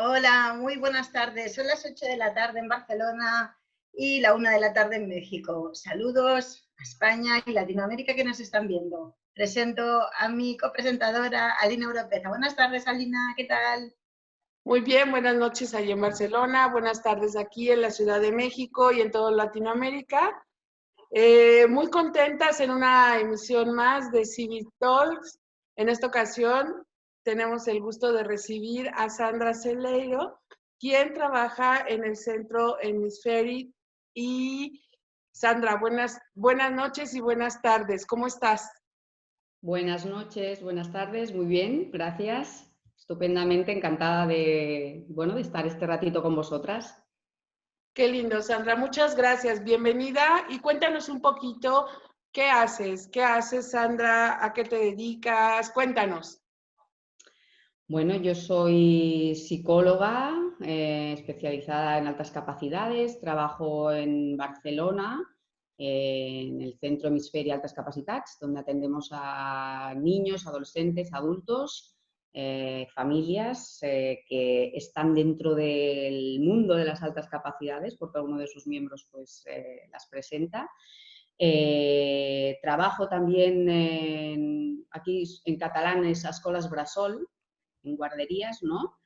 Hola, muy buenas tardes. Son las 8 de la tarde en Barcelona y la 1 de la tarde en México. Saludos a España y Latinoamérica que nos están viendo. Presento a mi copresentadora, Alina Europeza. Buenas tardes, Alina, ¿qué tal? Muy bien, buenas noches allí en Barcelona, buenas tardes aquí en la Ciudad de México y en toda Latinoamérica. Muy contentas en una emisión más de Civic Talks. En esta ocasión tenemos el gusto de recibir a Sandra Celeiro, quien trabaja en el Centro Hemisferi. Y Sandra, buenas noches y buenas tardes. ¿Cómo estás? Buenas noches, buenas tardes, muy bien, gracias. Estupendamente encantada de estar este ratito con vosotras. Qué lindo, Sandra. Muchas gracias. Bienvenida y cuéntanos un poquito qué haces. ¿Qué haces, Sandra? ¿A qué te dedicas? Cuéntanos. Bueno, yo soy psicóloga especializada en altas capacidades, trabajo en Barcelona, en el Centro Hemisferi Altas Capacitats, donde atendemos a niños, adolescentes, adultos, familias que están dentro del mundo de las altas capacidades, porque alguno de sus miembros pues, las presenta. Trabajo también aquí en catalán es a Escoles Bressol, en guarderías, ¿no?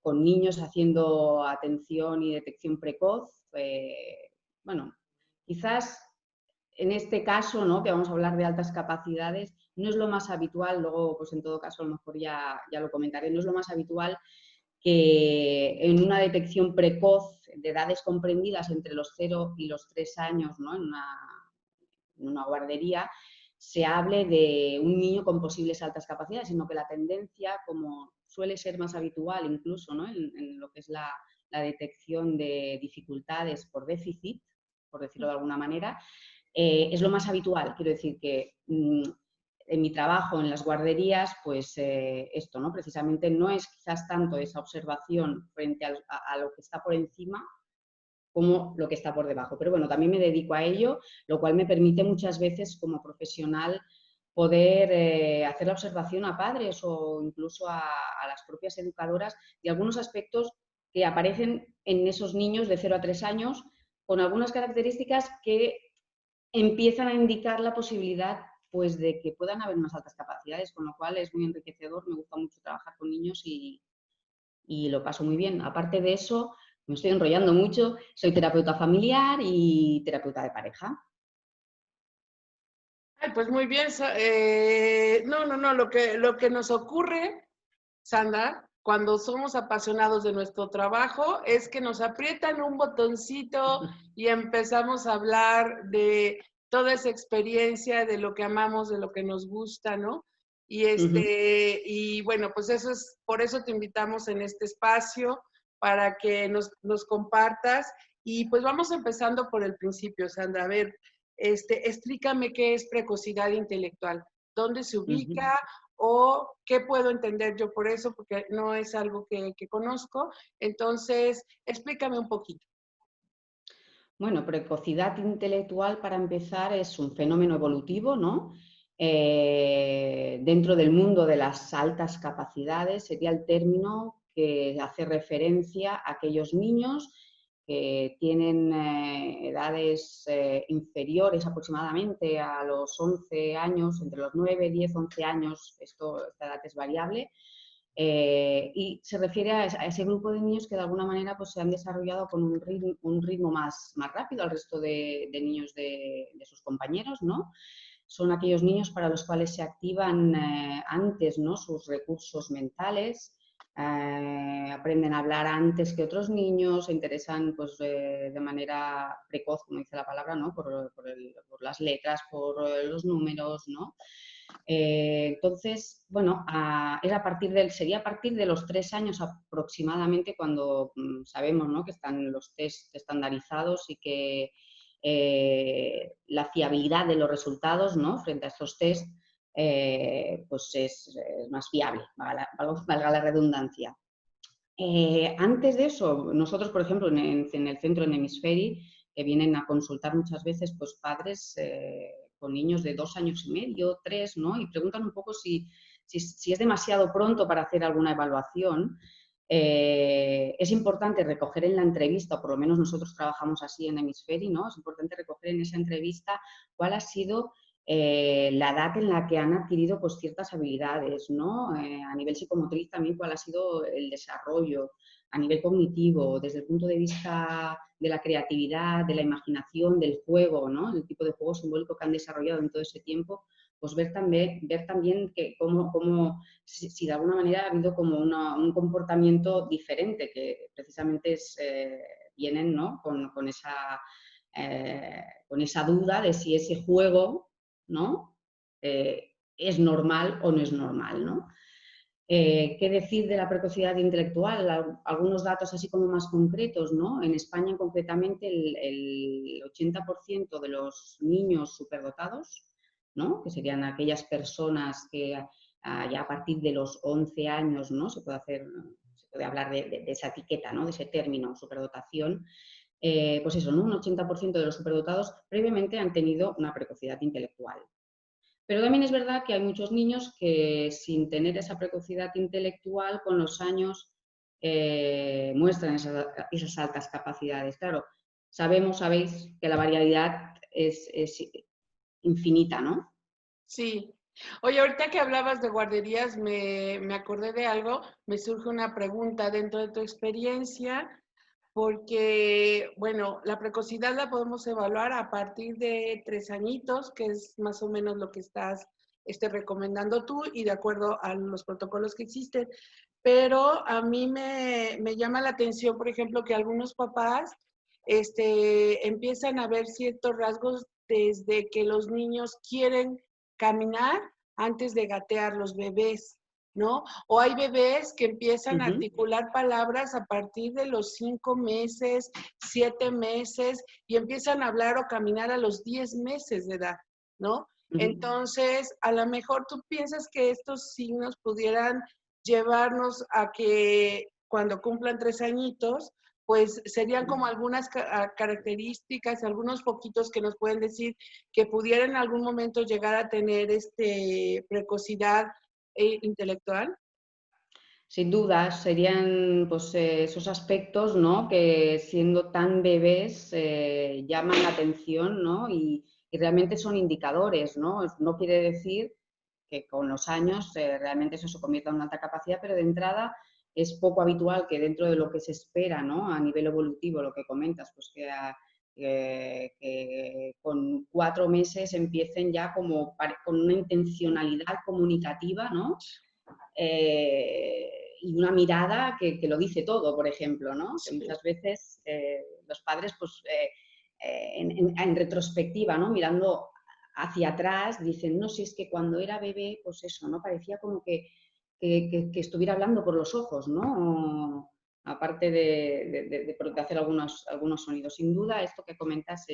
Con niños haciendo atención y detección precoz. Bueno, quizás en este caso, ¿no? Que vamos a hablar de altas capacidades, no es lo más habitual, luego pues en todo caso a lo mejor ya lo comentaré, no es lo más habitual que en una detección precoz de edades comprendidas entre los 0 y los 3 años, ¿no? En una guardería, se hable de un niño con posibles altas capacidades, sino que la tendencia, como suele ser más habitual incluso, ¿no? en lo que es la detección de dificultades por déficit, por decirlo de alguna manera, es lo más habitual. Quiero decir que en mi trabajo en las guarderías, pues esto, ¿no? Precisamente no es quizás tanto esa observación frente a lo que está por encima, como lo que está por debajo. Pero bueno, también me dedico a ello, lo cual me permite muchas veces como profesional poder hacer la observación a padres o incluso a las propias educadoras de algunos aspectos que aparecen en esos niños de 0 a 3 años con algunas características que empiezan a indicar la posibilidad pues, de que puedan haber unas altas capacidades, con lo cual es muy enriquecedor, me gusta mucho trabajar con niños y lo paso muy bien. Aparte de eso, me estoy enrollando mucho, soy terapeuta familiar y terapeuta de pareja. Ay, pues muy bien. No, lo que nos ocurre, Sandra, cuando somos apasionados de nuestro trabajo, es que nos aprietan un botoncito y empezamos a hablar de toda esa experiencia, de lo que amamos, de lo que nos gusta, ¿no? Y bueno, pues por eso te invitamos en este espacio, para que nos compartas. Y pues vamos empezando por el principio, Sandra. A ver, explícame qué es precocidad intelectual, dónde se ubica o qué puedo entender yo por eso, porque no es algo que conozco. Entonces, explícame un poquito. Bueno, precocidad intelectual, para empezar, es un fenómeno evolutivo, ¿no? Dentro del mundo de las altas capacidades sería el término que hace referencia a aquellos niños que tienen edades inferiores aproximadamente a los 11 años, entre los 9, 10, 11 años, esta edad es variable, y se refiere a ese grupo de niños que de alguna manera pues, se han desarrollado con un ritmo más rápido al resto de niños de sus compañeros, ¿no? Son aquellos niños para los cuales se activan antes, ¿no? Sus recursos mentales, aprenden a hablar antes que otros niños, se interesan pues, de manera precoz, como dice la palabra, ¿no? por las letras, por los números, ¿no? Entonces, bueno, sería a partir de los 3 años aproximadamente cuando sabemos, ¿no? Que están los test estandarizados y que la fiabilidad de los resultados, ¿no? Frente a estos test pues es más fiable, valga la redundancia. Antes de eso, nosotros, por ejemplo, en el centro en Hemisferi, que vienen a consultar muchas veces pues, padres con niños de 2 años y medio, 3, ¿no? Y preguntan un poco si es demasiado pronto para hacer alguna evaluación. Es importante recoger en la entrevista, o por lo menos nosotros trabajamos así en Hemisferi, ¿no? Es importante recoger en esa entrevista cuál ha sido la edad en la que han adquirido pues, ciertas habilidades, ¿no? A nivel psicomotriz también cuál ha sido el desarrollo, a nivel cognitivo, desde el punto de vista de la creatividad, de la imaginación, del juego, ¿no? El tipo de juego simbólico que han desarrollado en todo ese tiempo, pues ver también que si de alguna manera ha habido como un comportamiento diferente, que precisamente vienen, ¿no? con esa duda de si ese juego, ¿no? Es normal o no es normal, ¿no? ¿Qué decir de la precocidad intelectual? Algunos datos así como más concretos, ¿no? En España concretamente el 80% de los niños superdotados, ¿no? Que serían aquellas personas que ya a partir de los 11 años, ¿no? Se puede hablar de esa etiqueta, ¿no? De ese término, superdotación. Pues eso, ¿no? Un 80% de los superdotados previamente han tenido una precocidad intelectual. Pero también es verdad que hay muchos niños que sin tener esa precocidad intelectual con los años muestran esas altas capacidades. Claro, sabéis que la variabilidad es infinita, ¿no? Sí. Oye, ahorita que hablabas de guarderías, me acordé de algo, me surge una pregunta dentro de tu experiencia, porque, bueno, la precocidad la podemos evaluar a partir de 3 añitos, que es más o menos lo que estás recomendando tú y de acuerdo a los protocolos que existen. Pero a mí me llama la atención, por ejemplo, que algunos papás empiezan a ver ciertos rasgos desde que los niños quieren caminar antes de gatear los bebés, ¿no? O hay bebés que empiezan a articular palabras a partir de los 5 meses, 7 meses, y empiezan a hablar o caminar a los 10 meses de edad, ¿no? Entonces, a lo mejor tú piensas que estos signos pudieran llevarnos a que cuando cumplan 3 añitos, pues serían como algunas características, algunos poquitos que nos pueden decir que pudieran en algún momento llegar a tener precocidad intelectual. Sin duda, serían pues, esos aspectos, ¿no? Que siendo tan bebés llaman la atención, ¿no? Y realmente son indicadores, ¿no? No quiere decir que con los años realmente eso se convierta en una alta capacidad, pero de entrada es poco habitual que dentro de lo que se espera, ¿no? A nivel evolutivo, lo que comentas, pues que con 4 meses empiecen ya como con una intencionalidad comunicativa, ¿no? Y una mirada que lo dice todo, por ejemplo, ¿no? Que muchas veces los padres, pues, en retrospectiva, ¿no? Mirando hacia atrás, dicen, no, si es que cuando era bebé, pues eso, ¿no? Parecía como que estuviera hablando por los ojos, ¿no? Aparte de hacer algunos sonidos. Sin duda, esto que comentas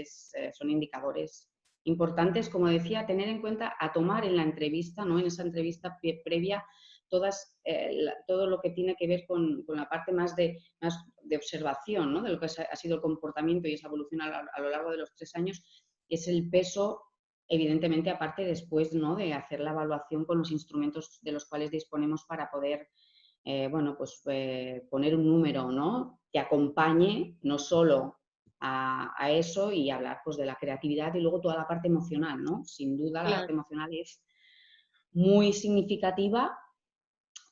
son indicadores importantes, como decía, tener en cuenta, a tomar en la entrevista, ¿no? En esa entrevista previa, todo lo que tiene que ver con la parte más de observación, ¿no? De lo que ha sido el comportamiento y esa evolución a lo largo de los 3 años, es el peso, evidentemente, aparte después, ¿no? De hacer la evaluación con los instrumentos de los cuales disponemos para poder poner un número, ¿no? Que acompañe no solo a eso y hablar pues, de la creatividad y luego toda la parte emocional, ¿no? Sin duda, la parte emocional es muy significativa,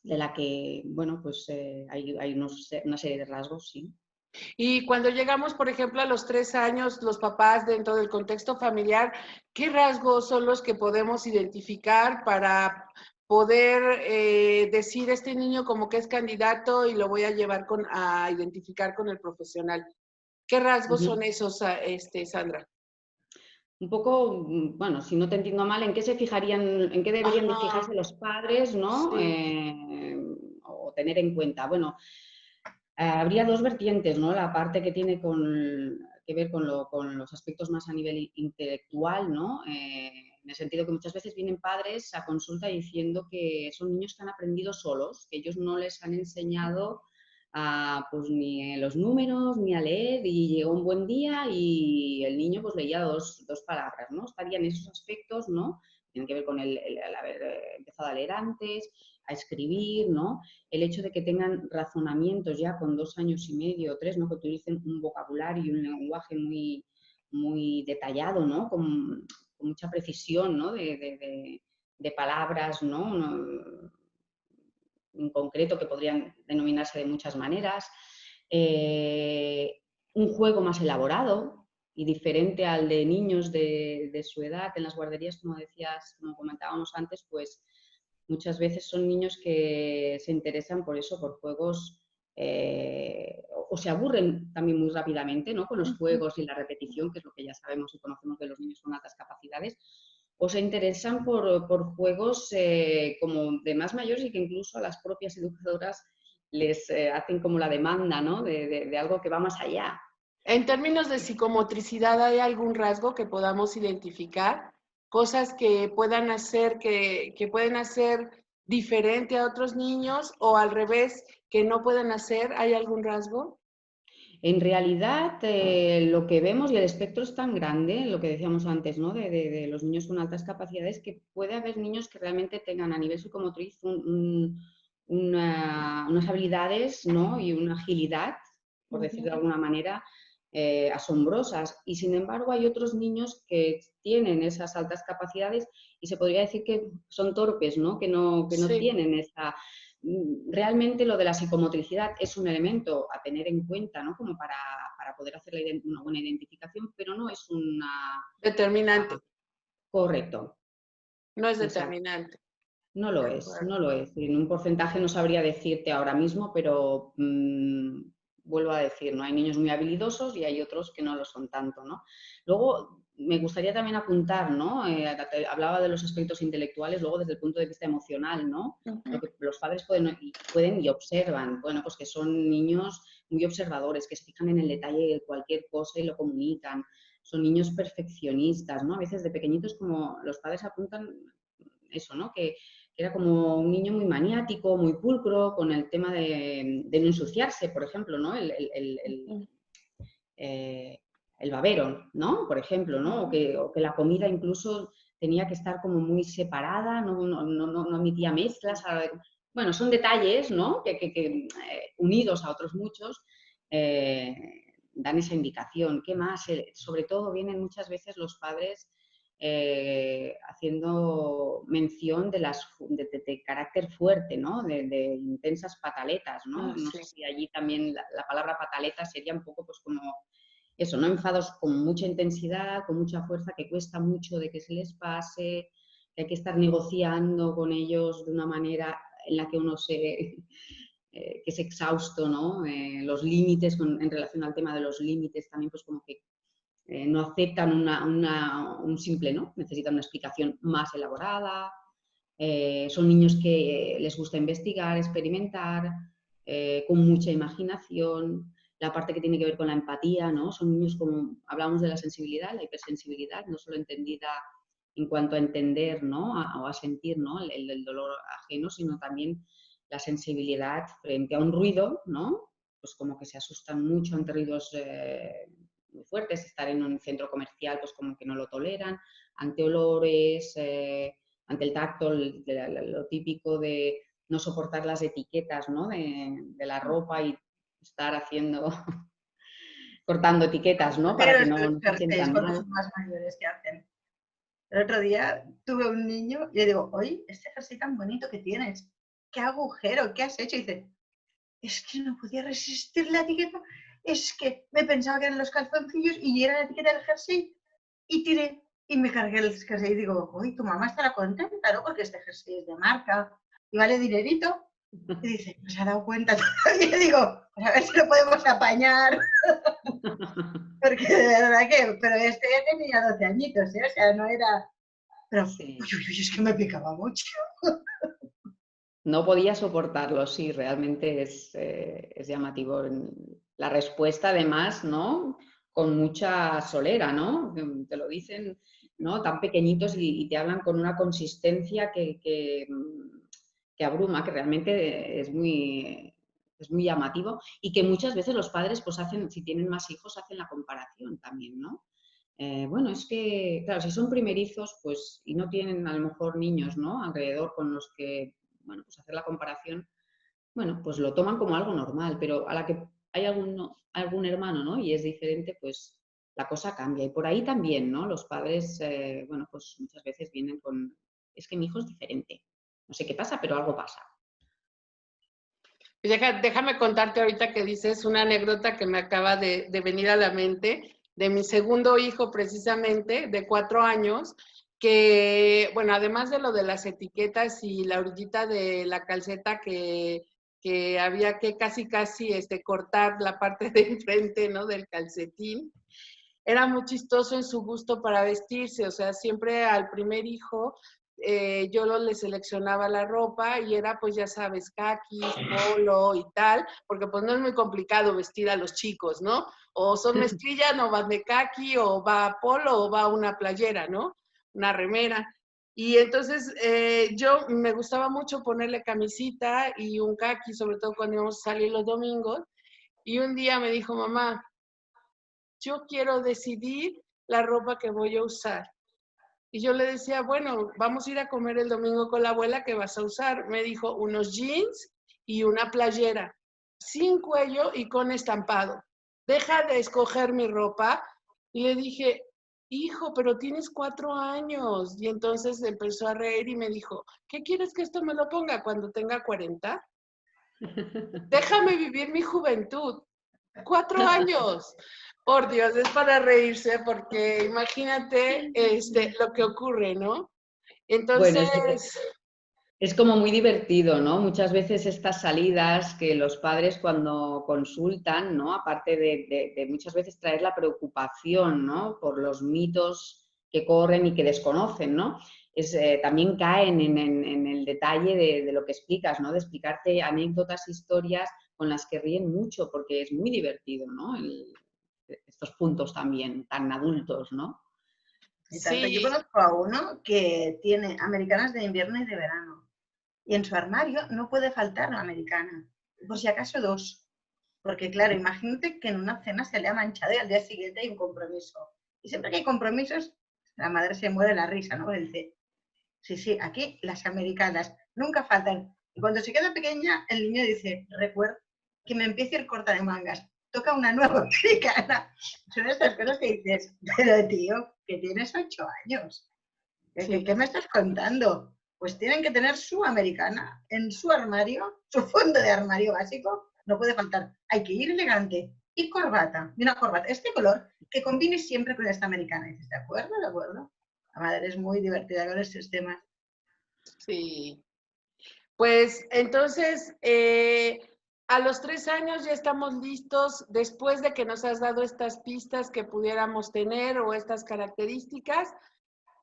de la que, bueno, pues hay una serie de rasgos, sí. Y cuando llegamos, por ejemplo, a los 3 años, los papás dentro del contexto familiar, ¿qué rasgos son los que podemos identificar para poder decir este niño como que es candidato y lo voy a llevar a identificar con el profesional? ¿Qué rasgos son esos, Sandra? Un poco, bueno, si no te entiendo mal, ¿en qué se fijarían, en qué deberían de fijarse los padres, ¿no? Sí. O tener en cuenta. Bueno, habría 2 vertientes, ¿no? La parte que tiene que ver con los aspectos más a nivel intelectual, ¿no? En el sentido que muchas veces vienen padres a consulta diciendo que son niños que han aprendido solos, que ellos no les han enseñado pues ni los números ni a leer, y llegó un buen día y el niño pues leía dos palabras, ¿no? Estarían esos aspectos, ¿no? Tienen que ver con el haber empezado a leer antes, a escribir, ¿no? El hecho de que tengan razonamientos ya con 2 años y medio o 3, ¿no? Que utilicen un vocabulario y un lenguaje muy, muy detallado, ¿no? Con mucha precisión, ¿no? De palabras, ¿no? En concreto, que podrían denominarse de muchas maneras. Un juego más elaborado y diferente al de niños de su edad. En las guarderías, como decías, como comentábamos antes, pues muchas veces son niños que se interesan por eso, por juegos, o se aburren también muy rápidamente, ¿no? Con los juegos y la repetición, que es lo que ya sabemos y conocemos de los niños con altas capacidades, o se interesan por juegos como de más mayores y que incluso a las propias educadoras les hacen como la demanda, ¿no? De algo que va más allá. En términos de psicomotricidad, ¿hay algún rasgo que podamos identificar? Cosas que puedan hacer, que pueden hacer diferente a otros niños o al revés, que no pueden hacer. ¿Hay algún rasgo? En realidad, lo que vemos, y el espectro es tan grande, lo que decíamos antes, ¿no? De los niños con altas capacidades, que puede haber niños que realmente tengan a nivel psicomotriz unas habilidades, ¿no? Y una agilidad, por decirlo de alguna manera, asombrosas. Y sin embargo hay otros niños que tienen esas altas capacidades y se podría decir que son torpes, ¿no? Que no Sí. tienen esa... Realmente lo de la psicomotricidad es un elemento a tener en cuenta, ¿no? Como para poder hacer una buena identificación, pero no es una... Determinante. Correcto. No es Exacto. determinante. No lo es, no lo es. En un porcentaje no sabría decirte ahora mismo, pero vuelvo a decir, ¿no? Hay niños muy habilidosos y hay otros que no lo son tanto, ¿no? Luego, me gustaría también apuntar, ¿no? Hablaba de los aspectos intelectuales, luego desde el punto de vista emocional, ¿no? Lo que los padres pueden y observan, bueno, pues que son niños muy observadores, que se fijan en el detalle de cualquier cosa y lo comunican. Son niños perfeccionistas, ¿no? A veces de pequeñitos, como los padres apuntan eso, ¿no? Que era como un niño muy maniático, muy pulcro, con el tema de no ensuciarse, por ejemplo, ¿no? El babero, ¿no? Por ejemplo, ¿no? O que la comida incluso tenía que estar como muy separada, no admitía mezclas. Bueno, son detalles, ¿no? Que unidos a otros muchos dan esa indicación. ¿Qué más? Sobre todo vienen muchas veces los padres haciendo mención de carácter fuerte, ¿no? De intensas pataletas, ¿no? No sé si allí también la palabra pataleta sería un poco pues como eso, ¿no? Enfados con mucha intensidad, con mucha fuerza, que cuesta mucho de que se les pase, que hay que estar negociando con ellos de una manera en la que uno que es exhausto, ¿no? Los límites, en relación al tema de los límites, también pues como que no aceptan un simple no, necesitan una explicación más elaborada. Son niños que les gusta investigar, experimentar, con mucha imaginación. La parte que tiene que ver con la empatía, ¿no? Son niños, como hablamos de la sensibilidad, la hipersensibilidad, no solo entendida en cuanto a entender, ¿no? O a sentir, ¿no? El dolor ajeno, sino también la sensibilidad frente a un ruido, ¿no? Pues como que se asustan mucho ante ruidos muy fuertes, estar en un centro comercial pues como que no lo toleran, ante olores, ante el tacto, lo típico de no soportar las etiquetas, ¿no? de la ropa y estar haciendo, cortando etiquetas, ¿no? Para que no se sientan con mal. los más mayores que hacen. El otro día tuve un niño y le digo, oye, este jersey tan bonito que tienes, ¿qué agujero? ¿Qué has hecho? Y dice, es que no podía resistir la etiqueta, es que me pensaba que eran los calzoncillos y era la etiqueta del jersey y tiré y me cargué el jersey y digo, uy, tu mamá estará contenta, ¿no? Porque este jersey es de marca y vale dinerito. Y dice, ¿no se ha dado cuenta todavía? Y digo, pues a ver si lo podemos apañar. Porque de verdad que, pero este ya tenía 12 añitos, ¿eh? O sea, no era... Pero, Sí. uy, es que me picaba mucho. No podía soportarlo, sí, realmente es llamativo. La respuesta, además, ¿no? Con mucha solera, ¿no? Te lo dicen, ¿no? Tan pequeñitos y te hablan con una consistencia que abruma, que realmente es muy llamativo y que muchas veces los padres, pues hacen, si tienen más hijos, hacen la comparación también, ¿no? Bueno, es que, claro, si son primerizos, pues, y no tienen a lo mejor niños, ¿no? Alrededor con los que bueno, pues hacer la comparación, bueno, pues lo toman como algo normal, pero a la que hay algún hermano, ¿no? Y es diferente, pues la cosa cambia. Y por ahí también, ¿no? Los padres, bueno, pues muchas veces vienen con, es que mi hijo es diferente. No sé qué pasa, pero algo pasa. Déjame contarte ahorita que dices una anécdota que me acaba de venir a la mente de mi segundo hijo precisamente, de 4 años, que, bueno, además de lo de las etiquetas y la orillita de la calceta que había que casi cortar la parte de enfrente, ¿no? Del calcetín, era muy chistoso en su gusto para vestirse, o sea, siempre al primer hijo yo le seleccionaba la ropa y era, pues ya sabes, kakis, polo y tal, porque pues no es muy complicado vestir a los chicos, ¿no? O son mezclilla, no van de kaki, o va polo, o va una playera, ¿no? Una remera. Y entonces yo me gustaba mucho ponerle camisita y un kaki, sobre todo cuando íbamos a salir los domingos. Y un día me dijo, mamá, yo quiero decidir la ropa que voy a usar. Y yo le decía, bueno, vamos a ir a comer el domingo con la abuela, ¿qué vas a usar? Me dijo, unos jeans y una playera, sin cuello y con estampado. Deja de escoger mi ropa. Y le dije, hijo, pero tienes 4 años. Y entonces empezó a reír y me dijo, ¿qué quieres que esto me lo ponga cuando tenga 40? Déjame vivir mi juventud. 4 años. Por Dios, es para reírse porque imagínate lo que ocurre, ¿no? Bueno, Entonces, es como muy divertido, ¿no? Muchas veces estas salidas que los padres cuando consultan, ¿no? Aparte de muchas veces traer la preocupación, ¿no? Por los mitos que corren y que desconocen, ¿no? También caen en el detalle de lo que explicas, ¿no? De explicarte anécdotas, historias con las que ríen mucho porque es muy divertido, ¿no? Estos puntos también tan adultos, ¿no? Y tanto, yo sí, conozco a uno que tiene americanas de invierno y de verano. Y en su armario no puede faltar una americana. Por si acaso 2. Porque claro, imagínate que en una cena se le ha manchado y al día siguiente hay un compromiso. Y siempre que hay compromisos, la madre se muere de la risa, ¿no? Dice, sí, sí, aquí las americanas nunca faltan. Y cuando se queda pequeña, el niño dice, recuerda que me empiece el corta de mangas. Toca una nueva americana. Son estas cosas que dices, pero tío, que tienes 8 años. sí. ¿Qué me estás contando? Pues tienen que tener su americana en su armario, su fondo de armario básico, no puede faltar. Hay que ir elegante y corbata, y una corbata, este color, que combine siempre con esta americana. Y dices, ¿de acuerdo? ¿De acuerdo? La madre es muy divertida con estos temas. Sí. Pues entonces, a los 3 años ya estamos listos, después de que nos has dado estas pistas que pudiéramos tener o estas características,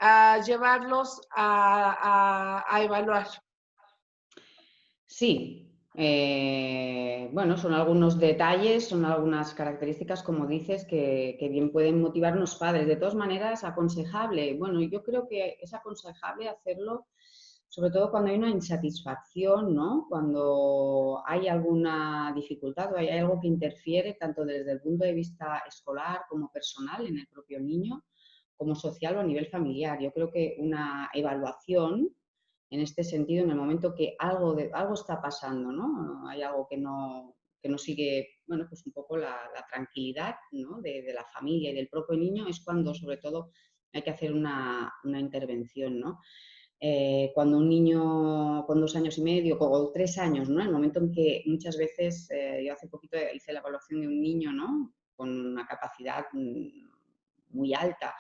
a llevarlos a evaluar. Sí, bueno, son algunos detalles, son algunas características, como dices, que bien pueden motivarnos padres. De todas maneras, aconsejable. Bueno, yo creo que es aconsejable hacerlo, sobre todo cuando hay una insatisfacción, ¿no? Cuando hay alguna dificultad o hay algo que interfiere, tanto desde el punto de vista escolar como personal en el propio niño, como social o a nivel familiar. Yo creo que una evaluación en este sentido, en el momento que algo está pasando, ¿no? Hay algo que no sigue, bueno, pues un poco la tranquilidad, ¿no? de la familia y del propio niño, es cuando sobre todo hay que hacer una intervención, ¿no? Cuando un niño con 2 años y medio o 3 años, ¿no? El momento en que muchas veces, yo hace poquito hice la evaluación de un niño, ¿no? Con una capacidad muy alta.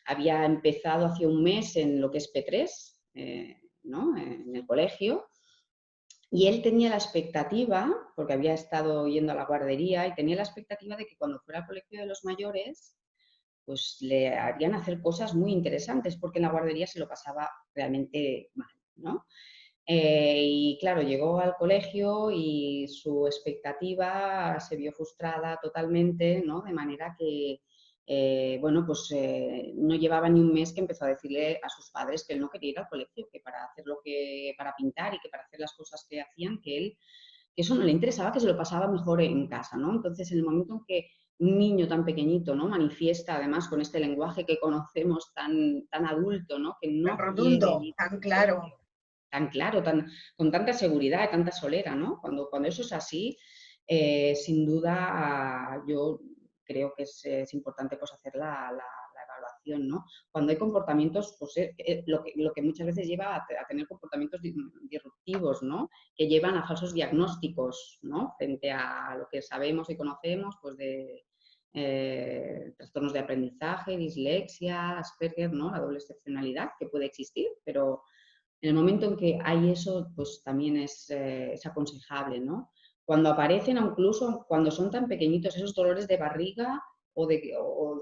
Había empezado hace un mes en lo que es P3, ¿no? En el colegio, y él tenía la expectativa, porque había estado yendo a la guardería, y tenía la expectativa de que cuando fuera al colegio de los mayores, pues le harían hacer cosas muy interesantes, porque en la guardería se lo pasaba realmente mal, ¿no? Y claro, llegó al colegio y su expectativa se vio frustrada totalmente, ¿no? De manera que, bueno, pues no llevaba ni un mes que empezó a decirle a sus padres que él no quería ir al colegio, que para hacer para pintar y que para hacer las cosas que hacían, que eso no le interesaba, que se lo pasaba mejor en casa, ¿no? Entonces, en el momento en que un niño tan pequeñito, ¿no? Manifiesta, además, con este lenguaje que conocemos tan adulto, ¿no? Que Tan no quiere rotundo, ir tan al colegio, claro. tan claro, con tanta seguridad, tanta solera, ¿no? Cuando eso es así, sin duda yo creo que es importante pues hacer la evaluación, ¿no? Cuando hay comportamientos, pues lo que muchas veces lleva a tener comportamientos disruptivos, ¿no? Que llevan a falsos diagnósticos, ¿no? Frente a lo que sabemos y conocemos, pues de trastornos de aprendizaje, dislexia, Asperger, ¿no? La doble excepcionalidad que puede existir, pero en el momento en que hay eso, pues también es aconsejable, ¿no? Cuando aparecen, incluso cuando son tan pequeñitos, esos dolores de barriga o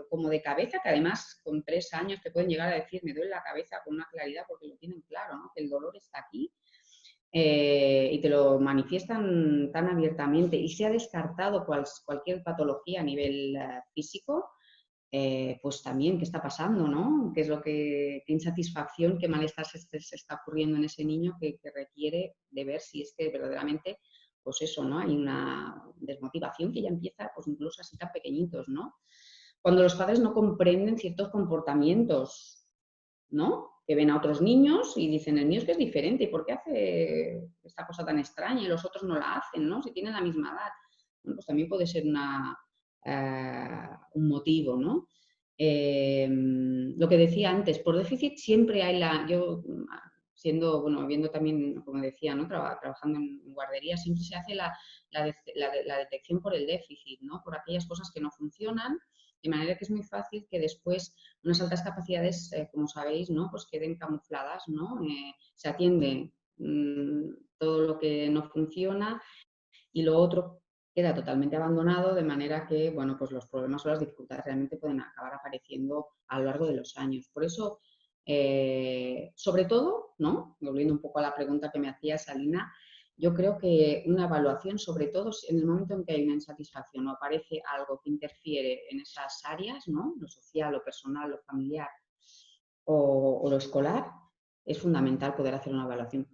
como de cabeza, que además con 3 años te pueden llegar a decir, me duele la cabeza con una claridad porque lo tienen claro, ¿no? Que el dolor está aquí. Y te lo manifiestan tan abiertamente y se ha descartado cualquier patología a nivel físico, pues también, ¿qué está pasando, no? ¿Qué es lo qué insatisfacción, qué malestar se está ocurriendo en ese niño que requiere de ver si es que verdaderamente, pues eso, ¿no? Hay una desmotivación que ya empieza, pues incluso así tan pequeñitos, ¿no? Cuando los padres no comprenden ciertos comportamientos, ¿no? Que ven a otros niños y dicen, el mío es que es diferente, ¿y por qué hace esta cosa tan extraña y los otros no la hacen, ¿no? Si tienen la misma edad. Bueno, pues también puede ser un motivo, ¿no? Lo que decía antes, por déficit siempre hay yo siendo, bueno, viendo también, como decía, ¿no? Trabajando en guardería, siempre se hace la detección por el déficit, ¿no? Por aquellas cosas que no funcionan, de manera que es muy fácil que después unas altas capacidades, como sabéis, ¿no? Pues queden camufladas, ¿no? Se atiende todo lo que no funciona y lo otro queda totalmente abandonado, de manera que, bueno, pues los problemas o las dificultades realmente pueden acabar apareciendo a lo largo de los años. Por eso, sobre todo, ¿no? Volviendo un poco a la pregunta que me hacía Salina, yo creo que una evaluación, sobre todo en el momento en que hay una insatisfacción o aparece algo que interfiere en esas áreas, ¿no? Lo social, lo personal, lo familiar o lo escolar, es fundamental poder hacer una evaluación.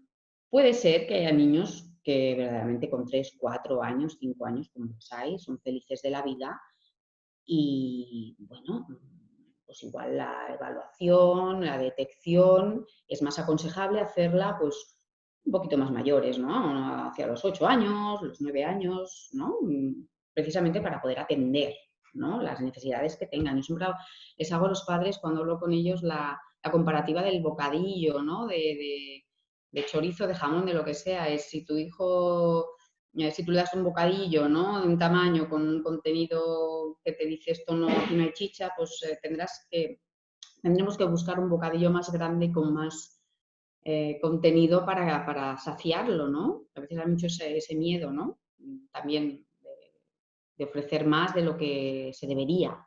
Puede ser que haya niños que verdaderamente con 3, 4 años, 5 años, como los hay, son felices de la vida y, bueno, pues igual la evaluación, la detección, es más aconsejable hacerla, pues, un poquito más mayores, ¿no? Hacia los 8 años, los 9 años, ¿no? Precisamente para poder atender, ¿no? Las necesidades que tengan. Yo siempre les hago a los padres, cuando hablo con ellos, la comparativa del bocadillo, ¿no? De chorizo, de jamón, de lo que sea. Es si tu hijo, si tú le das un bocadillo, ¿no? De un tamaño con un contenido que te dice esto no, aquí no hay chicha, pues tendremos que buscar un bocadillo más grande con más contenido para saciarlo, ¿no? A veces hay mucho ese miedo, ¿no? También de ofrecer más de lo que se debería.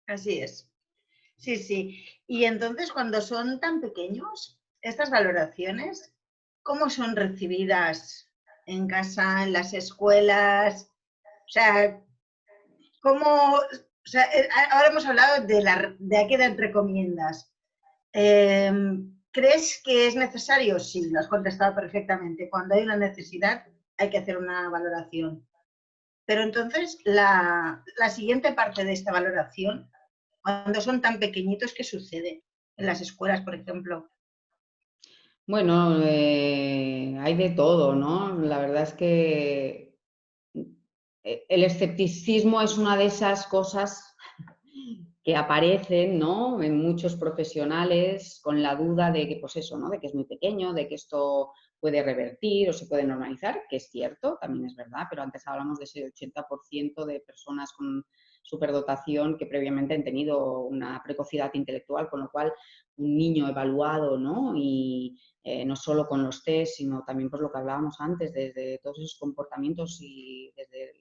Así es. Sí, sí. Y entonces, cuando son tan pequeños, estas valoraciones, ¿cómo son recibidas en casa, en las escuelas? O sea, ¿cómo? O sea, ahora hemos hablado de a qué edad recomiendas. ¿Crees que es necesario? Sí, lo has contestado perfectamente. Cuando hay una necesidad, hay que hacer una valoración. Pero entonces, la siguiente parte de esta valoración, cuando son tan pequeñitos, ¿qué sucede? En las escuelas, por ejemplo. Bueno, hay de todo, ¿no? La verdad es que el escepticismo es una de esas cosas que aparecen, ¿no? En muchos profesionales con la duda de que, pues eso, ¿no? De que es muy pequeño, de que esto puede revertir o se puede normalizar, que es cierto, también es verdad, pero antes hablamos de ese 80% de personas con superdotación que previamente han tenido una precocidad intelectual, con lo cual un niño evaluado, ¿no? Y no solo con los test, sino también por lo que hablábamos antes, desde todos esos comportamientos y desde el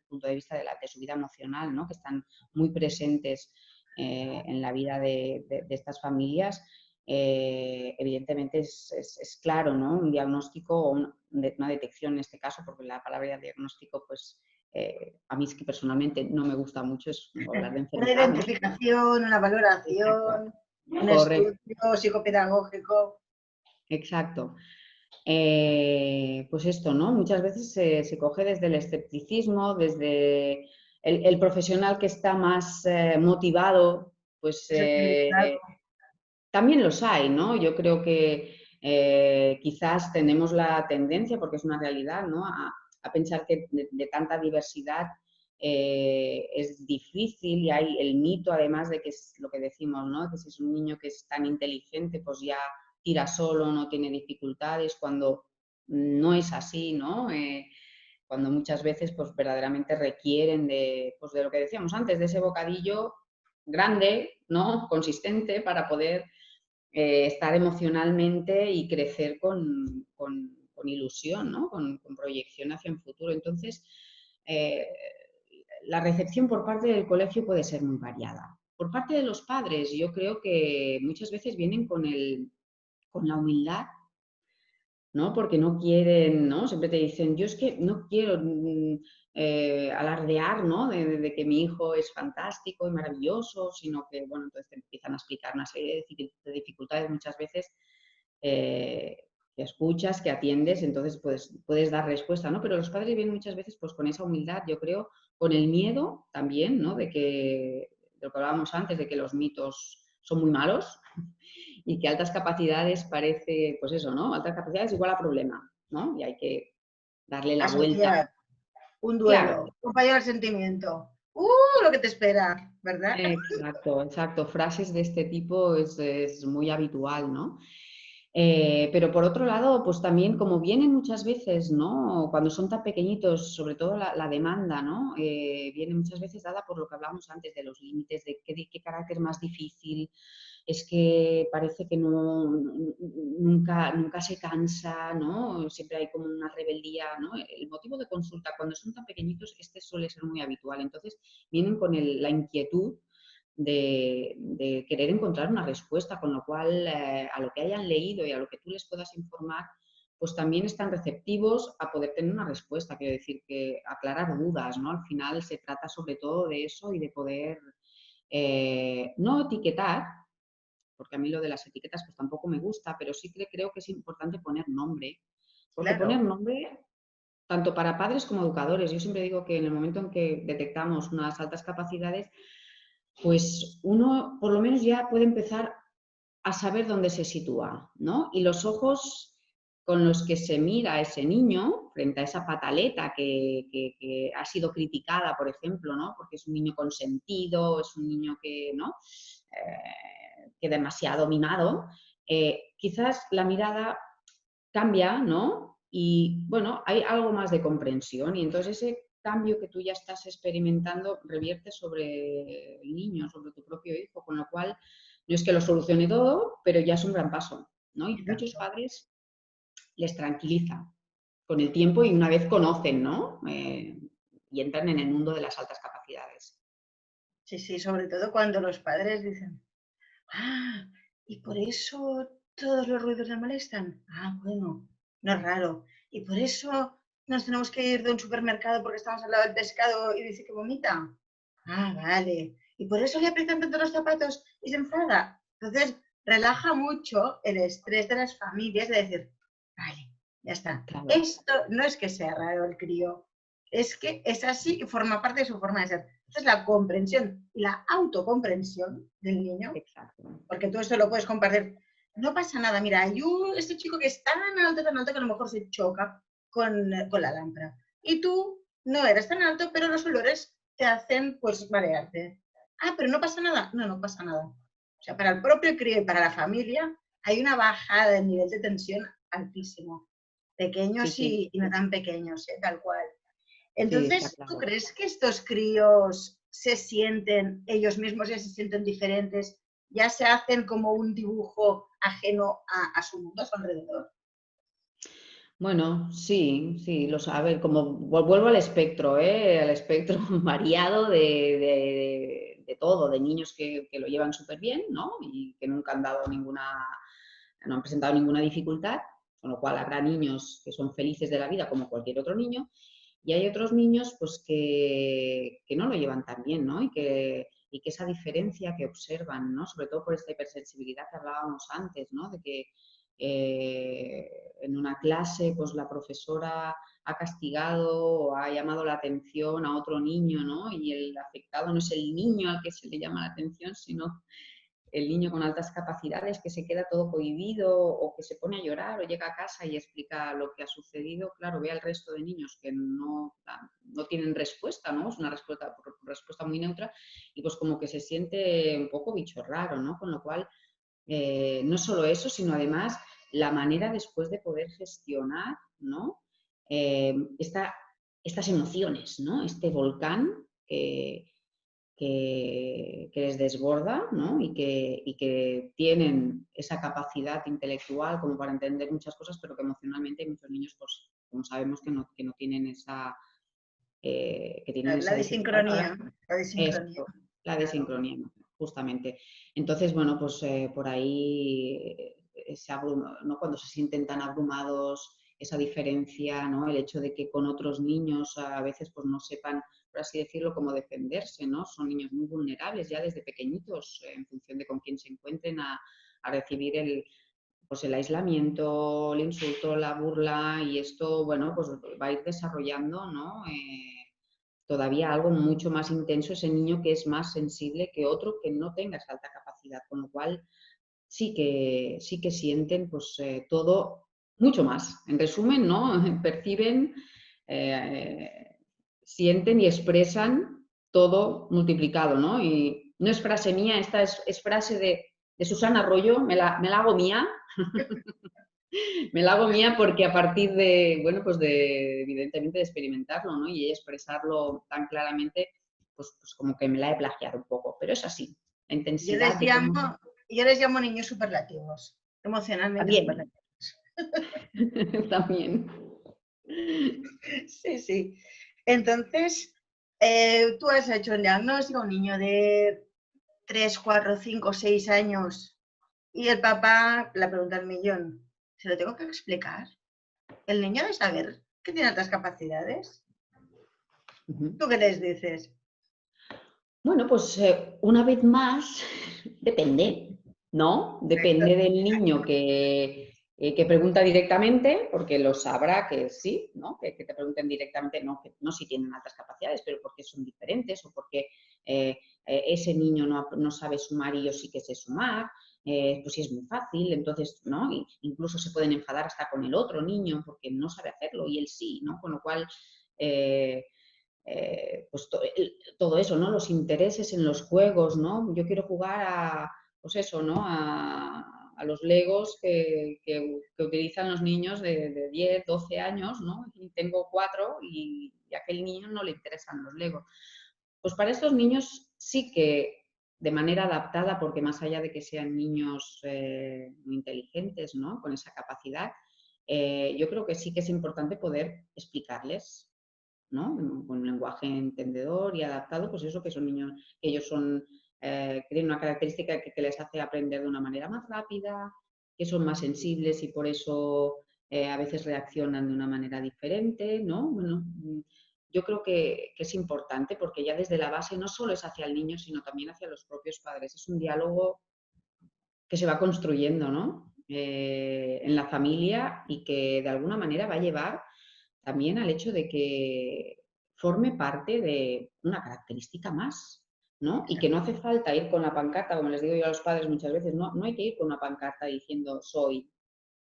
punto de vista de su vida emocional, ¿no? Que están muy presentes en la vida de estas familias, evidentemente es claro, ¿no? Un diagnóstico o una detección en este caso, porque la palabra diagnóstico, pues a mí es que personalmente no me gusta mucho, es hablar de Una enfermedad, identificación, una valoración, un estudio psicopedagógico. Exacto. Pues esto, ¿no? Muchas veces se coge desde el escepticismo, desde el profesional que está más motivado, pues también los hay, ¿no? Yo creo que quizás tenemos la tendencia, porque es una realidad, ¿no? A pensar que de tanta diversidad es difícil, y hay el mito además de que es lo que decimos, ¿no? Que si es un niño que es tan inteligente, pues ya tira solo, no tiene dificultades, cuando no es así, ¿no? Cuando muchas veces pues verdaderamente requieren de, pues, de lo que decíamos antes, de ese bocadillo grande, ¿no? Consistente, para poder estar emocionalmente y crecer con ilusión, ¿no? Con proyección hacia un futuro. Entonces, eh, la recepción por parte del colegio puede ser muy variada. Por parte de los padres, yo creo que muchas veces vienen con la humildad, ¿no? Porque no quieren, ¿no? Siempre te dicen, yo es que no quiero alardear, ¿no? De que mi hijo es fantástico y maravilloso, sino que, bueno, entonces te empiezan a explicar una serie de dificultades muchas veces eh, que escuchas, que atiendes, entonces puedes dar respuesta, ¿no? Pero los padres vienen muchas veces pues con esa humildad, yo creo, con el miedo también, ¿no? De lo que hablábamos antes, de que los mitos son muy malos, y que altas capacidades parece, pues eso, ¿no? Altas capacidades igual a problema, ¿no? Y hay que darle la vuelta. Asociar un Claro, duelo, acompañar al sentimiento. Lo que te espera, ¿verdad? exacto, exacto. Frases de este tipo es muy habitual, ¿no? Pero por otro lado, pues también como vienen muchas veces, ¿no? Cuando son tan pequeñitos, sobre todo la demanda, ¿no? Viene muchas veces dada por lo que hablábamos antes de los límites, de qué carácter más difícil, es que parece que nunca se cansa, ¿no? Siempre hay como una rebeldía, ¿no? El motivo de consulta cuando son tan pequeñitos, este suele ser muy habitual. Entonces vienen con la inquietud de querer encontrar una respuesta, con lo cual a lo que hayan leído y a lo que tú les puedas informar, pues también están receptivos a poder tener una respuesta. Quiero decir, que aclarar dudas, ¿no? Al final se trata sobre todo de eso y de poder no etiquetar, porque a mí lo de las etiquetas pues tampoco me gusta, pero sí que creo que es importante poner nombre, porque poner Claro. nombre tanto para padres como educadores. Yo siempre digo que en el momento en que detectamos unas altas capacidades, pues uno por lo menos ya puede empezar a saber dónde se sitúa, ¿no? Y los ojos con los que se mira a ese niño frente a esa pataleta que ha sido criticada, por ejemplo, ¿no? Porque es un niño consentido, es un niño que, ¿no? Que demasiado mimado, quizás la mirada cambia, ¿no? Y bueno, hay algo más de comprensión, y entonces ese cambio que tú ya estás experimentando revierte sobre el niño, sobre tu propio hijo, con lo cual no es que lo solucione todo, pero ya es un gran paso, ¿no? Y Y muchos tanto. padres les tranquiliza con el tiempo y una vez conocen, ¿no? Y entran en el mundo de las altas capacidades. Sí, sí, sobre todo cuando los padres dicen, y por eso todos los ruidos le molestan. Bueno, no es raro. Y por eso nos tenemos que ir de un supermercado porque estamos al lado del pescado y dice que vomita. Vale. Y por eso le aprietan tanto los zapatos y se enfada. Entonces, relaja mucho el estrés de las familias de decir, vale, ya está. Claro, Esto no es que sea raro el crío, es que es así y forma parte de su forma de ser. Entonces, la comprensión y la autocomprensión del niño, exacto. porque tú esto lo puedes compartir. No pasa nada, mira, hay este chico que es tan alto que a lo mejor se choca con la lámpara. Y tú no eres tan alto, pero los olores te hacen pues marearte. Pero no pasa nada. No, no pasa nada. O sea, para el propio crío y para la familia hay una bajada del nivel de tensión altísimo. Sí, Pequeños sí, y no tan pequeños, tal cual. sí, está Entonces, ¿tú claro. crees que estos críos se sienten, ellos mismos ya se sienten diferentes, ya se hacen como un dibujo ajeno a su mundo, a su alrededor? Bueno, sí, sí, lo sabe. Como vuelvo al espectro, ¿eh? Al espectro variado de todo, de niños que lo llevan súper bien, ¿no? Y que nunca han dado no han presentado ninguna dificultad, con lo cual habrá niños que son felices de la vida como cualquier otro niño, y hay otros niños pues que no lo llevan tan bien, ¿no? Y que esa diferencia que observan, ¿no? Sobre todo por esta hipersensibilidad que hablábamos antes, ¿no? De que en una clase pues la profesora ha castigado o ha llamado la atención a otro niño, ¿no? Y el afectado no es el niño al que se le llama la atención, sino el niño con altas capacidades que se queda todo cohibido o que se pone a llorar o llega a casa y explica lo que ha sucedido, claro, ve al resto de niños que no tienen respuesta, ¿no? Es una respuesta muy neutra y pues como que se siente un poco bicho raro, ¿no? Con lo cual, no solo eso, sino además la manera después de poder gestionar, ¿no? Estas emociones, ¿no? Este volcán que les desborda, ¿no? y que tienen esa capacidad intelectual como para entender muchas cosas, pero que emocionalmente hay muchos niños, pues, como sabemos, que no tienen esa, que tienen La esa dificultad. desincronía. La desincronía. Esto, la desincronía, justamente. Entonces, bueno, pues por ahí se abruma, ¿no? Cuando se sienten tan abrumados, esa diferencia, ¿no? El hecho de que con otros niños a veces pues no sepan, por así decirlo, cómo defenderse, ¿no? Son niños muy vulnerables ya desde pequeñitos, en función de con quién se encuentren, a recibir pues el aislamiento, el insulto, la burla, y esto, bueno, pues va a ir desarrollando, ¿no? Todavía algo mucho más intenso, ese niño que es más sensible que otro que no tenga esa alta capacidad, con lo cual sí que sienten pues todo mucho más. En resumen, ¿no? Perciben, sienten y expresan todo multiplicado, ¿no? Y no es frase mía, esta es frase de Susana Arroyo, me la hago mía. Me la hago mía porque a partir de, bueno, pues evidentemente de experimentarlo, ¿no? Y expresarlo tan claramente, pues como que me la he plagiado un poco, pero es así, la Yo intensidad les de cómo... llamo niños superlativos, emocionalmente También, superlativos. también. Sí, sí. Entonces, tú has hecho un diagnóstico a un niño de 3, 4, 5, 6 años y el papá, la pregunta del millón, ¿se lo tengo que explicar? ¿El niño debe saber que tiene altas capacidades? ¿Tú qué les dices? Bueno, pues una vez más, depende, ¿no? Depende del niño que pregunta directamente, porque lo sabrá que sí, ¿no? Que te pregunten directamente, no si tienen altas capacidades, pero porque son diferentes o porque ese niño no sabe sumar y yo sí que sé sumar, pues sí es muy fácil, entonces, ¿no? Incluso se pueden enfadar hasta con el otro niño porque no sabe hacerlo y él sí, ¿no? Con lo cual... pues todo eso, ¿no? Los intereses en los juegos, ¿no? Yo quiero jugar pues eso, ¿no? A los Legos que utilizan los niños de 10, 12 años, ¿no? Y tengo 4 y a aquel niño no le interesan los Legos. Pues para estos niños sí que de manera adaptada, porque más allá de que sean niños muy inteligentes, ¿no? Con esa capacidad, yo creo que sí que es importante poder explicarles, ¿no? Con un lenguaje entendedor y adaptado, pues eso, que son niños, que ellos son, que tienen una característica que les hace aprender de una manera más rápida, que son más sensibles y por eso a veces reaccionan de una manera diferente, ¿no? Bueno, yo creo que es importante porque ya desde la base no solo es hacia el niño, sino también hacia los propios padres. Es un diálogo que se va construyendo, ¿no? En la familia y que de alguna manera va a llevar también al hecho de que forme parte de una característica más, ¿no? Y que no hace falta ir con la pancarta, como les digo yo a los padres muchas veces, no hay que ir con una pancarta diciendo soy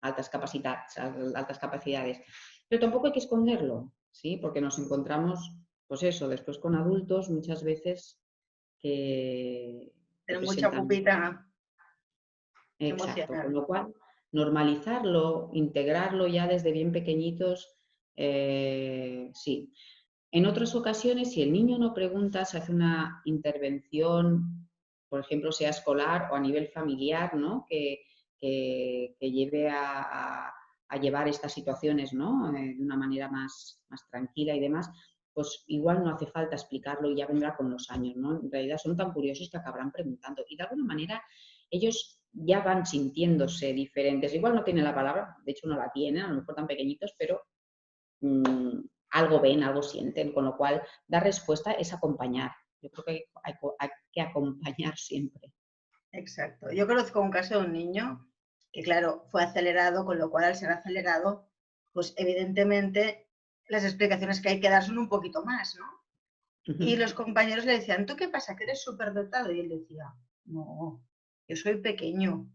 altas capacidades, pero tampoco hay que esconderlo, ¿sí? Porque nos encontramos, pues eso, después con adultos muchas veces que Tener mucha presentan... pupita Exacto, con emocional. lo cual normalizarlo, integrarlo ya desde bien pequeñitos, sí. En otras ocasiones, si el niño no pregunta, se hace una intervención, por ejemplo, sea escolar o a nivel familiar, ¿no? Que lleve a llevar estas situaciones, ¿no? De una manera más tranquila y demás, pues igual no hace falta explicarlo y ya vendrá con los años, ¿no? En realidad son tan curiosos que acabarán preguntando y de alguna manera ellos ya van sintiéndose diferentes. Igual no tienen la palabra, de hecho no la tienen, a lo mejor tan pequeñitos, pero algo ven, algo sienten, con lo cual dar respuesta es acompañar. Yo creo que hay que acompañar siempre. Exacto. Yo conozco un caso de un niño que, claro, fue acelerado, con lo cual al ser acelerado, pues evidentemente las explicaciones que hay que dar son un poquito más, ¿no? Y los compañeros le decían, ¿tú qué pasa? ¿Que eres superdotado? Y él decía, no, yo soy pequeño.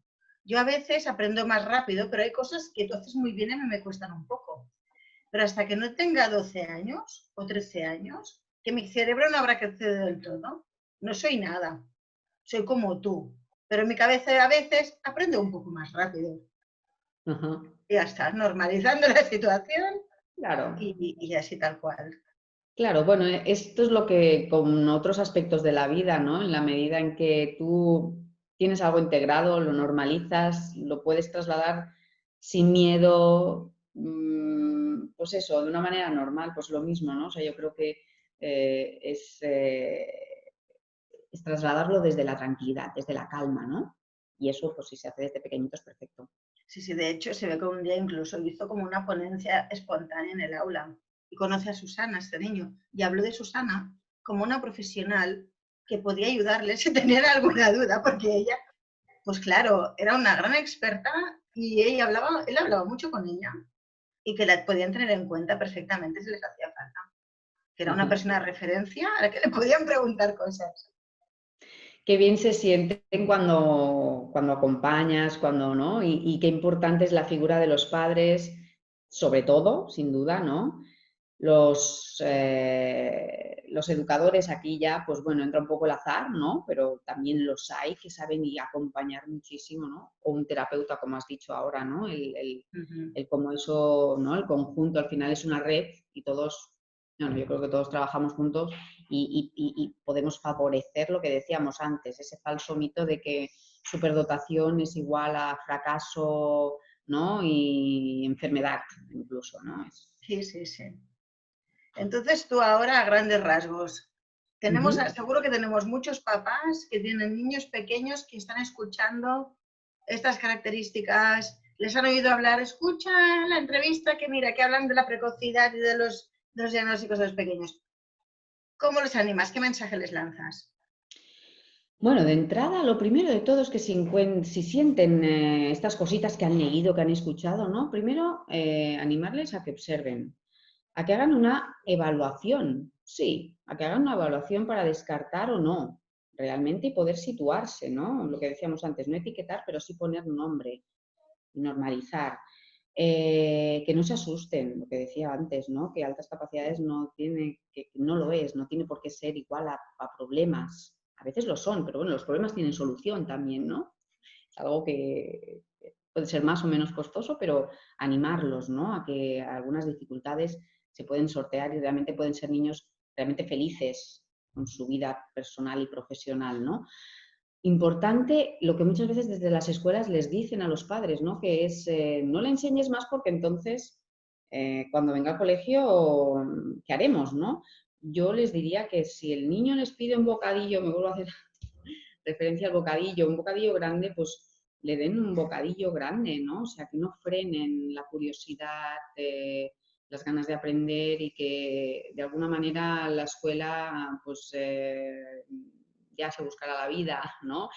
Yo a veces aprendo más rápido, pero hay cosas que tú haces muy bien y a mí me cuestan un poco. Pero hasta que no tenga 12 años o 13 años, que mi cerebro no habrá crecido del todo, no soy nada. Soy como tú. Pero en mi cabeza a veces aprendo un poco más rápido. Ajá. Y ya está, normalizando la situación Claro. y así tal cual. Claro, bueno, esto es lo que con otros aspectos de la vida, ¿no? En la medida en que tú tienes algo integrado, lo normalizas, lo puedes trasladar sin miedo, pues eso, de una manera normal, pues lo mismo, ¿no? O sea, yo creo que es trasladarlo desde la tranquilidad, desde la calma, ¿no? Y eso, pues si se hace desde pequeñito es perfecto. Sí, sí, de hecho se ve que un día incluso hizo como una ponencia espontánea en el aula y conoce a Susana, este niño, y habló de Susana como una profesional que podía ayudarle si tenían alguna duda, porque ella, pues claro, era una gran experta y él hablaba mucho con ella y que la podían tener en cuenta perfectamente si les hacía falta, que era una Ajá. persona de referencia a la que le podían preguntar cosas. Qué bien se sienten cuando acompañas, cuando, ¿no? Y qué importante es la figura de los padres, sobre todo, sin duda, ¿no? Los educadores aquí ya, pues bueno, entra un poco el azar, ¿no? Pero también los hay que saben y acompañar muchísimo, ¿no? O un terapeuta, como has dicho ahora, ¿no? El cómo eso, ¿no? El conjunto al final es una red y todos, bueno, yo creo que todos trabajamos juntos y podemos favorecer lo que decíamos antes, ese falso mito de que superdotación es igual a fracaso, ¿no? Y enfermedad incluso, ¿no? Sí, sí, sí. Entonces tú ahora a grandes rasgos. Seguro que tenemos muchos papás que tienen niños pequeños que están escuchando estas características, les han oído hablar, escucha la entrevista que mira, que hablan de la precocidad y de los diagnósticos de los pequeños. ¿Cómo los animas? ¿Qué mensaje les lanzas? Bueno, de entrada, lo primero de todo es que si sienten estas cositas que han leído, que han escuchado, ¿no? Primero, animarles a que observen, a que hagan una evaluación, sí, a que hagan una evaluación para descartar o no, realmente y poder situarse, ¿no? Lo que decíamos antes, no etiquetar, pero sí poner un nombre y normalizar. Que no se asusten, lo que decía antes, ¿no? Que altas capacidades no lo es, no tiene por qué ser igual a problemas. A veces lo son, pero bueno, los problemas tienen solución también, ¿no? Es algo que puede ser más o menos costoso, pero animarlos, ¿no? A que algunas dificultades se pueden sortear y realmente pueden ser niños realmente felices con su vida personal y profesional, ¿no? Importante lo que muchas veces desde las escuelas les dicen a los padres, ¿no? Que es, no le enseñes más porque entonces cuando venga al colegio, ¿qué haremos, no? Yo les diría que si el niño les pide un bocadillo, me vuelvo a hacer referencia al bocadillo, un bocadillo grande, pues le den un bocadillo grande, ¿no? O sea, que no frenen la curiosidad, las ganas de aprender y que de alguna manera la escuela, pues ya se buscará la vida, ¿no?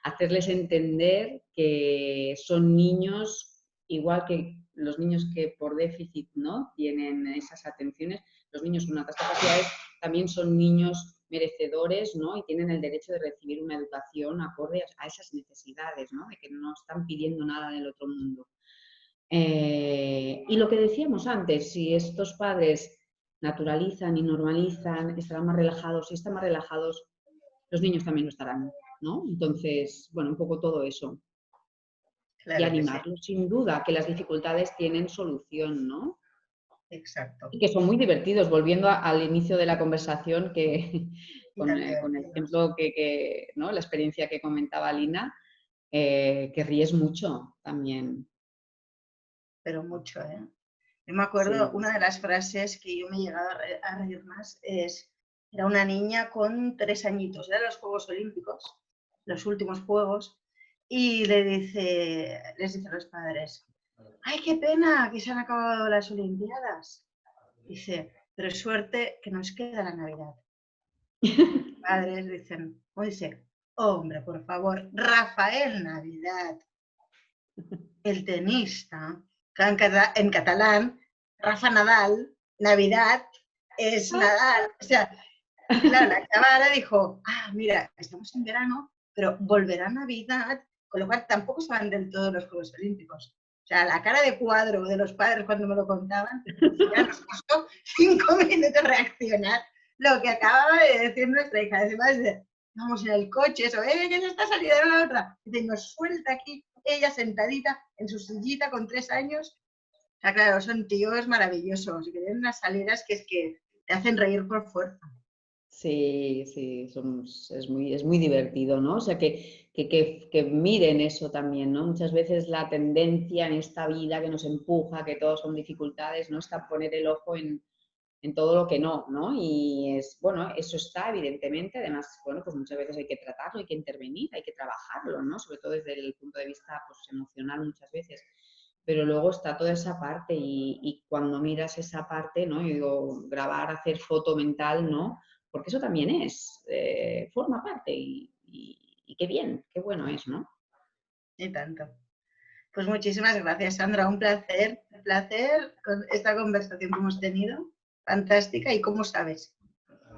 Hacerles entender que son niños, igual que los niños que por déficit, ¿no? Tienen esas atenciones, los niños con altas capacidades también son niños merecedores, ¿no? Y tienen el derecho de recibir una educación acorde a esas necesidades, ¿no? De que no están pidiendo nada del otro mundo. Y lo que decíamos antes, si estos padres naturalizan y normalizan, estarán más relajados, si están más relajados, los niños también lo estarán, ¿no? Entonces, bueno, un poco todo eso. Y Claro que sí, animarlos, sin duda, que las dificultades tienen solución, ¿no? exacto. Y que son muy divertidos, volviendo al inicio de la conversación, que Y tan con el divertidos. ejemplo ¿no? La experiencia que comentaba Lina, que ríes mucho también. Pero mucho, ¿eh? Yo me acuerdo, Sí. una de las frases que yo me he llegado a reír más era una niña con 3 añitos, eran los Juegos Olímpicos, los últimos Juegos, y les dice a los padres, ¡ay, qué pena que se han acabado las Olimpiadas! Dice, pero suerte que nos queda la Navidad. Los padres dicen, o dice, hombre, por favor, Rafael Navidad, el tenista, que en catalán, Rafa Nadal, Navidad es Nadal. O sea, claro, la chavara dijo, mira, estamos en verano, pero volverá Navidad, con lo cual tampoco se van del todo los Juegos Olímpicos. O sea, la cara de cuadro de los padres cuando me lo contaban, ya nos costó 5 minutos reaccionar lo que acababa de decir nuestra hija. Además de, vamos en el coche, eso, que se está saliendo la otra. Y nos suelta aquí, ella sentadita en su sillita con 3 años. O sea, claro, son tíos maravillosos, que tienen unas salidas que es que te hacen reír por fuerza. Sí, sí, es muy divertido, ¿no? O sea, que miren eso también, ¿no? Muchas veces la tendencia en esta vida que nos empuja, que todos son dificultades, ¿no? Está poner el ojo en todo lo que no, ¿no? Y es, bueno, eso está evidentemente, además, bueno, pues muchas veces hay que tratarlo, hay que intervenir, hay que trabajarlo, ¿no? Sobre todo desde el punto de vista, pues, emocional muchas veces. Pero luego está toda esa parte y cuando miras esa parte, ¿no? Yo digo, grabar, hacer foto mental, ¿no? Porque eso también forma parte y qué bien, qué bueno es, ¿no? Y tanto. Pues muchísimas gracias, Sandra. Un placer con esta conversación que hemos tenido. Fantástica. ¿Y cómo sabes?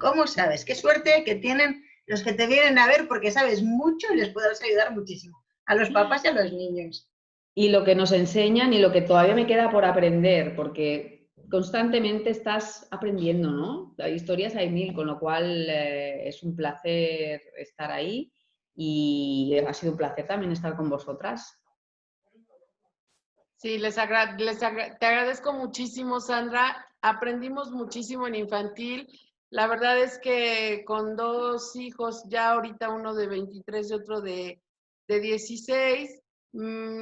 ¿Cómo sabes? Qué suerte que tienen los que te vienen a ver porque sabes mucho y les puedes ayudar muchísimo. A los papás y a los niños. Y lo que nos enseñan y lo que todavía me queda por aprender, porque constantemente estás aprendiendo, ¿no? Hay historias hay mil, con lo cual es un placer estar ahí y ha sido un placer también estar con vosotras. Sí, te agradezco muchísimo, Sandra. Aprendimos muchísimo en infantil. La verdad es que con 2 hijos, ya ahorita uno de 23 y otro de 16,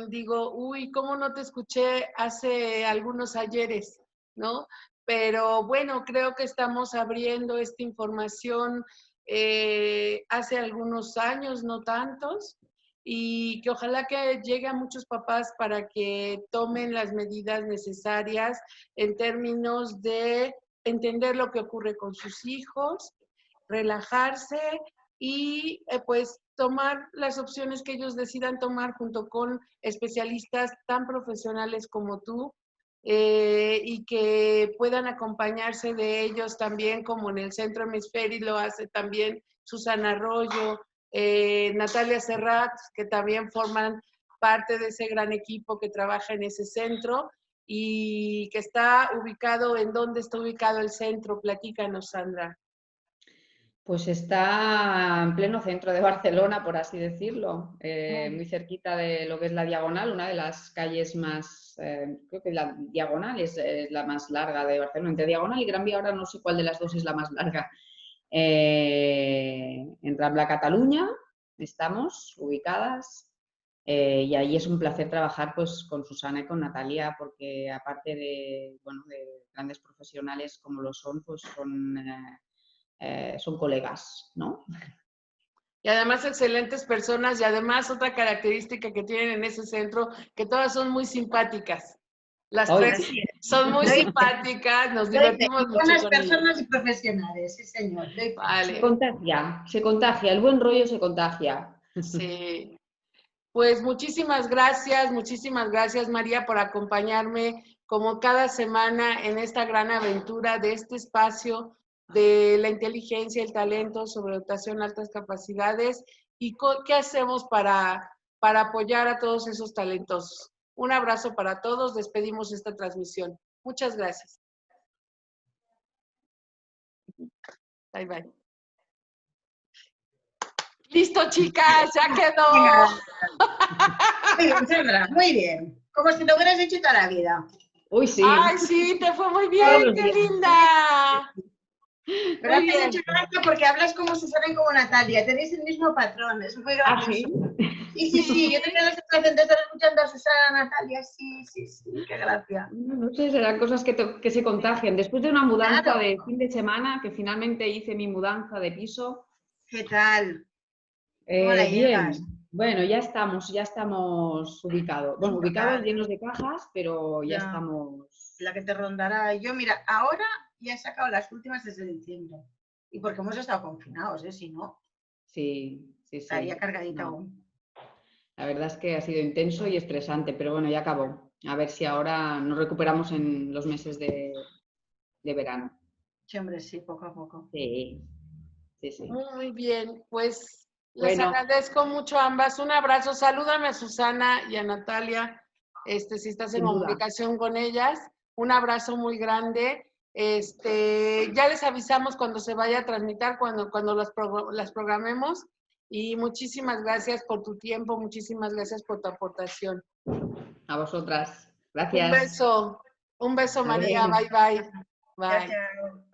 digo, uy, ¿cómo no te escuché hace algunos ayeres, ¿no? Pero bueno, creo que estamos abriendo esta información hace algunos años, no tantos, y que ojalá que llegue a muchos papás para que tomen las medidas necesarias en términos de entender lo que ocurre con sus hijos, relajarse y pues tomar las opciones que ellos decidan tomar junto con especialistas tan profesionales como tú, y que puedan acompañarse de ellos también, como en el Centro Hemisferi lo hace también Susana Arroyo, Natalia Serrat, que también forman parte de ese gran equipo que trabaja en ese centro y que está ubicado, ¿en dónde está ubicado el centro? Platícanos, Sandra. Pues está en pleno centro de Barcelona, por así decirlo, muy cerquita de lo que es la Diagonal, una de las calles más, creo que la Diagonal es la más larga de Barcelona. Entre Diagonal y Gran Vía ahora no sé cuál de las dos es la más larga. En Rambla Cataluña estamos ubicadas y ahí es un placer trabajar pues, con Susana y con Natalia porque aparte de, bueno, de grandes profesionales como lo son, pues son colegas, ¿no? Y además excelentes personas y además otra característica que tienen en ese centro, que todas son muy simpáticas. Las tres son muy simpáticas, nos divertimos mucho buenas con personas ellas. y profesionales, sí señor. Vale. Se contagia, el buen rollo se contagia. Sí. Pues muchísimas gracias María por acompañarme como cada semana en esta gran aventura de este espacio de la inteligencia, el talento, sobredotación, altas capacidades y qué hacemos para apoyar a todos esos talentos. Un abrazo para todos, despedimos esta transmisión. Muchas gracias. Bye, bye. Listo, chicas, ya quedó. Muy bien, Sandra, muy bien. Como si lo hubieras hecho toda la vida. Uy, sí. Ay, sí, te fue muy bien, qué linda. Pero haces mucha gracia porque hablas como Susana y como Natalia. Tenéis el mismo patrón, es muy gracioso. Sí, yo tenía la sensación de estar escuchando a Susana y a Natalia. Sí, qué gracia. No sé, serán cosas que se contagian. Después de una mudanza Claro. de fin de semana, que finalmente hice mi mudanza de piso. ¿Qué tal? ¿Cómo la llevas? Bien. Bueno, ya estamos ubicados. Bueno, ubicados llenos de cajas, pero ya estamos. La que te rondará. Yo, mira, ahora ya he sacado las últimas desde diciembre. Y porque hemos estado confinados, ¿eh? Si no, Sí. estaría cargadita aún. La verdad es que ha sido intenso y estresante, pero bueno, ya acabó. A ver si ahora nos recuperamos en los meses de verano. Sí, hombre, sí, poco a poco. Sí. Muy bien, pues Les Bueno. agradezco mucho a ambas. Un abrazo. Salúdame a Susana y a Natalia, si estás en Sin duda. comunicación con ellas. Un abrazo muy grande. Ya les avisamos cuando se vaya a transmitir, cuando las programemos. Y muchísimas gracias por tu tiempo, muchísimas gracias por tu aportación. A vosotras. Gracias. Un beso, María. Adiós. Bye, bye. Chao, Bye. chao.